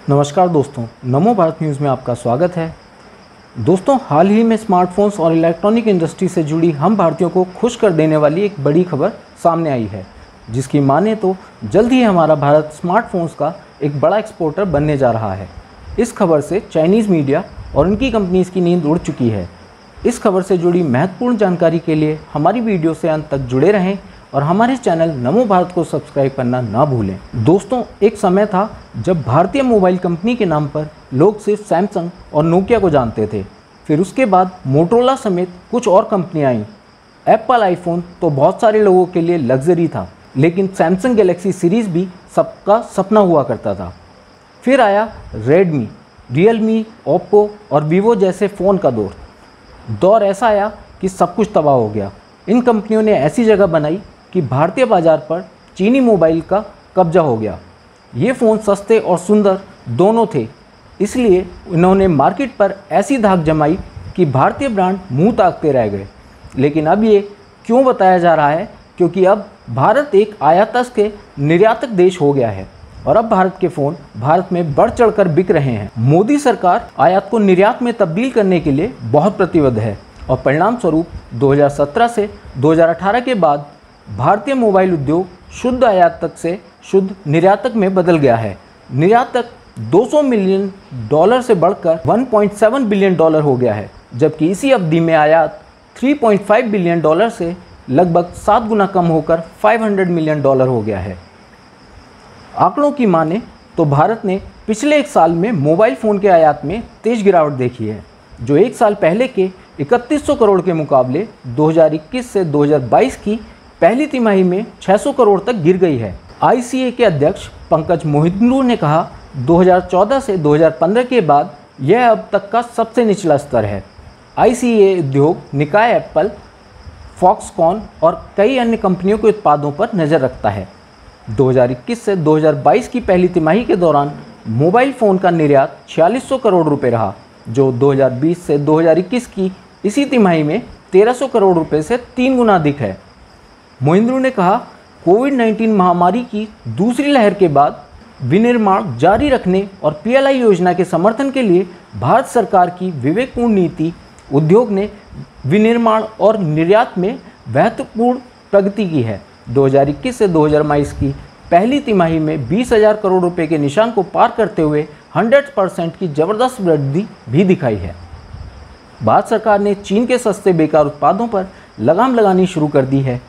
नमस्कार दोस्तों, नमो भारत न्यूज़ में आपका स्वागत है। दोस्तों, हाल ही में स्मार्टफोन्स और इलेक्ट्रॉनिक इंडस्ट्री से जुड़ी हम भारतीयों को खुश कर देने वाली एक बड़ी खबर सामने आई है, जिसकी माने तो जल्द ही हमारा भारत स्मार्टफोन्स का एक बड़ा एक्सपोर्टर बनने जा रहा है। इस खबर से चाइनीज़ मीडिया और उनकी कंपनीज़ की नींद उड़ चुकी है। इस खबर से जुड़ी महत्वपूर्ण जानकारी के लिए हमारी वीडियो से अंत तक जुड़े रहें और हमारे चैनल नमो भारत को सब्सक्राइब करना ना भूलें। दोस्तों, एक समय था जब भारतीय मोबाइल कंपनी के नाम पर लोग सिर्फ सैमसंग और नोकिया को जानते थे। फिर उसके बाद मोटोरोला समेत कुछ और कंपनियां आईं। एप्पल आईफोन तो बहुत सारे लोगों के लिए लग्जरी था, लेकिन सैमसंग गैलेक्सी सीरीज़ भी सबका सपना हुआ करता था। फिर आया रेडमी, रियलमी, ओप्पो और वीवो जैसे फ़ोन का दौर ऐसा आया कि सब कुछ तबाह हो गया। इन कंपनियों ने ऐसी जगह बनाई कि भारतीय बाजार पर चीनी मोबाइल का कब्जा हो गया। ये फ़ोन सस्ते और सुंदर दोनों थे, इसलिए इन्होंने मार्केट पर ऐसी धाक जमाई कि भारतीय ब्रांड मुंह ताकते रह गए। लेकिन अब ये क्यों बताया जा रहा है? क्योंकि अब भारत एक आयातक के निर्यातक देश हो गया है और अब भारत के फ़ोन भारत में बढ़ चढ़कर बिक रहे हैं। मोदी सरकार आयात को निर्यात में तब्दील करने के लिए बहुत प्रतिबद्ध है और परिणाम स्वरूप 2017 से 2018 के बाद भारतीय मोबाइल उद्योग शुद्ध आयातक से शुद्ध निर्यातक में बदल गया है। निर्यातक $200 मिलियन से बढ़कर $1.7 बिलियन हो गया है, जबकि इसी अवधि में आयात $3.5 बिलियन से लगभग 7 गुना कम होकर $500 मिलियन हो गया है। आंकड़ों की माने तो भारत ने पिछले एक साल में मोबाइल फ़ोन के आयात में तेज गिरावट देखी है, जो एक साल पहले के 3100 करोड़ के मुकाबले 2021 से 2022 की पहली तिमाही में 600 करोड़ तक गिर गई है। ICA के अध्यक्ष पंकज मोहिन्द्रो ने कहा, 2014 से 2015 के बाद यह अब तक का सबसे निचला स्तर है। ICA उद्योग निकाय एप्पल, फॉक्सकॉन और कई अन्य कंपनियों के उत्पादों पर नज़र रखता है। 2021 से 2022 की पहली तिमाही के दौरान मोबाइल फ़ोन का निर्यात 4600 करोड़ रुपए रहा, जो 2020 से 2021 की इसी तिमाही में 1300 करोड़ रुपए से 3 गुना अधिक है। मोहिन्द्रो ने कहा, कोविड-19 महामारी की दूसरी लहर के बाद विनिर्माण जारी रखने और PLI योजना के समर्थन के लिए भारत सरकार की विवेकपूर्ण नीति उद्योग ने विनिर्माण और निर्यात में महत्वपूर्ण प्रगति की है। 2021 से 2022 की पहली तिमाही में 20,000 करोड़ रुपए के निशान को पार करते हुए 100% की ज़बरदस्त वृद्धि भी दिखाई है। भारत सरकार ने चीन के सस्ते बेकार उत्पादों पर लगाम लगानी शुरू कर दी है।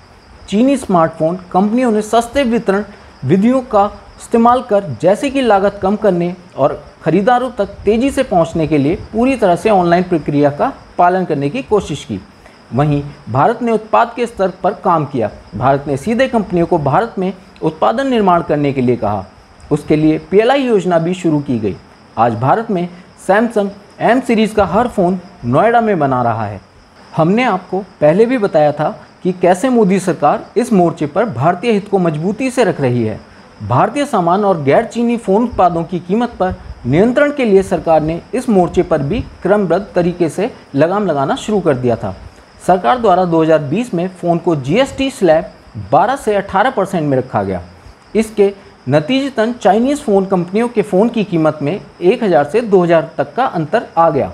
चीनी स्मार्टफोन कंपनियों ने सस्ते वितरण विधियों का इस्तेमाल कर, जैसे कि लागत कम करने और खरीदारों तक तेज़ी से पहुंचने के लिए पूरी तरह से ऑनलाइन प्रक्रिया का पालन करने की कोशिश की। वहीं भारत ने उत्पाद के स्तर पर काम किया। भारत ने सीधे कंपनियों को भारत में उत्पादन निर्माण करने के लिए कहा। उसके लिए PLI योजना भी शुरू की गई। आज भारत में सैमसंग M सीरीज़ का हर फ़ोन नोएडा में बना रहा है। हमने आपको पहले भी बताया था कि कैसे मोदी सरकार इस मोर्चे पर भारतीय हित को मजबूती से रख रही है। भारतीय सामान और गैर चीनी फ़ोन उत्पादों की कीमत पर नियंत्रण के लिए सरकार ने इस मोर्चे पर भी क्रमबद्ध तरीके से लगाम लगाना शुरू कर दिया था। सरकार द्वारा 2020 में फ़ोन को GST स्लैब 12 से 18% में रखा गया। इसके नतीजतन चाइनीज़ फ़ोन कंपनियों के फ़ोन की कीमत में 1000 से 2000 तक का अंतर आ गया।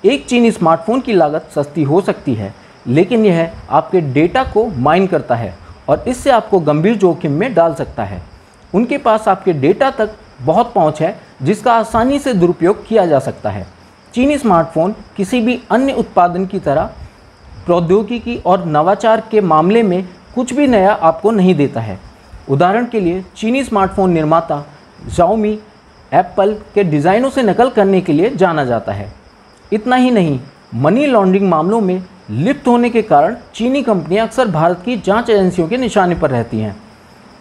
एक चीनी स्मार्टफोन की लागत सस्ती हो सकती है, लेकिन यह आपके डेटा को माइन करता है और इससे आपको गंभीर जोखिम में डाल सकता है। उनके पास आपके डेटा तक बहुत पहुंच है, जिसका आसानी से दुरुपयोग किया जा सकता है। चीनी स्मार्टफोन किसी भी अन्य उत्पादन की तरह प्रौद्योगिकी और नवाचार के मामले में कुछ भी नया आपको नहीं देता है। उदाहरण के लिए, चीनी स्मार्टफोन निर्माता Xiaomi एप्पल के डिज़ाइनों से नकल करने के लिए जाना जाता है। इतना ही नहीं, मनी लॉन्ड्रिंग मामलों में लिप्त होने के कारण चीनी कंपनियां अक्सर भारत की जांच एजेंसियों के निशाने पर रहती हैं।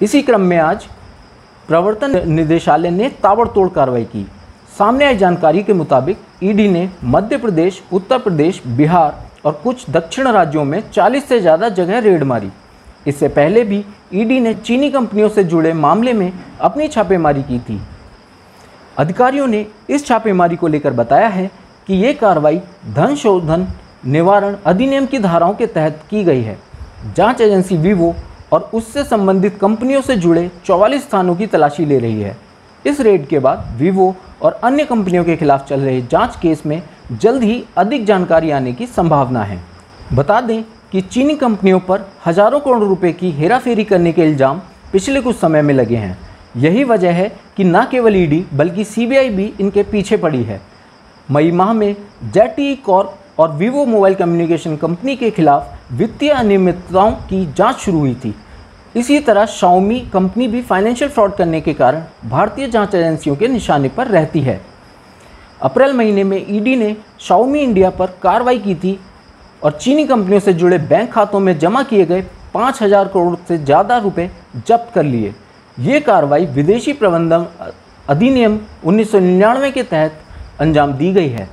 इसी क्रम में आज प्रवर्तन निदेशालय ने ताबड़तोड़ कार्रवाई की। सामने आई जानकारी के मुताबिक ईडी ने मध्य प्रदेश, उत्तर प्रदेश, बिहार और कुछ दक्षिण राज्यों में 40 से ज़्यादा जगह रेड मारी। इससे पहले भी ईडी ने चीनी कंपनियों से जुड़े मामले में अपनी छापेमारी की थी। अधिकारियों ने इस छापेमारी को लेकर बताया है कि ये कार्रवाई धन शोधन निवारण अधिनियम की धाराओं के तहत की गई है। जांच एजेंसी वीवो और उससे संबंधित कंपनियों से जुड़े 44 स्थानों की तलाशी ले रही है। इस रेड के बाद वीवो और अन्य कंपनियों के खिलाफ चल रहे जांच केस में जल्द ही अधिक जानकारी आने की संभावना है। बता दें कि चीनी कंपनियों पर हजारों करोड़ रुपए की हेराफेरी करने के इल्ज़ाम पिछले कुछ समय में लगे हैं। यही वजह है कि न केवल ईडी बल्कि सीबीआई भी इनके पीछे पड़ी है। मई माह में ZTE कॉर्प और वीवो मोबाइल कम्युनिकेशन कंपनी के खिलाफ वित्तीय अनियमितताओं की जांच शुरू हुई थी। इसी तरह शाओमी कंपनी भी फाइनेंशियल फ्रॉड करने के कारण भारतीय जांच एजेंसियों के निशाने पर रहती है। अप्रैल महीने में ईडी ने शाओमी इंडिया पर कार्रवाई की थी और चीनी कंपनियों से जुड़े बैंक खातों में जमा किए गए 5,000 करोड़ से ज़्यादा रुपए जब्त कर लिए। ये कार्रवाई विदेशी प्रबंधन अधिनियम 1999 के तहत अंजाम दी गई है।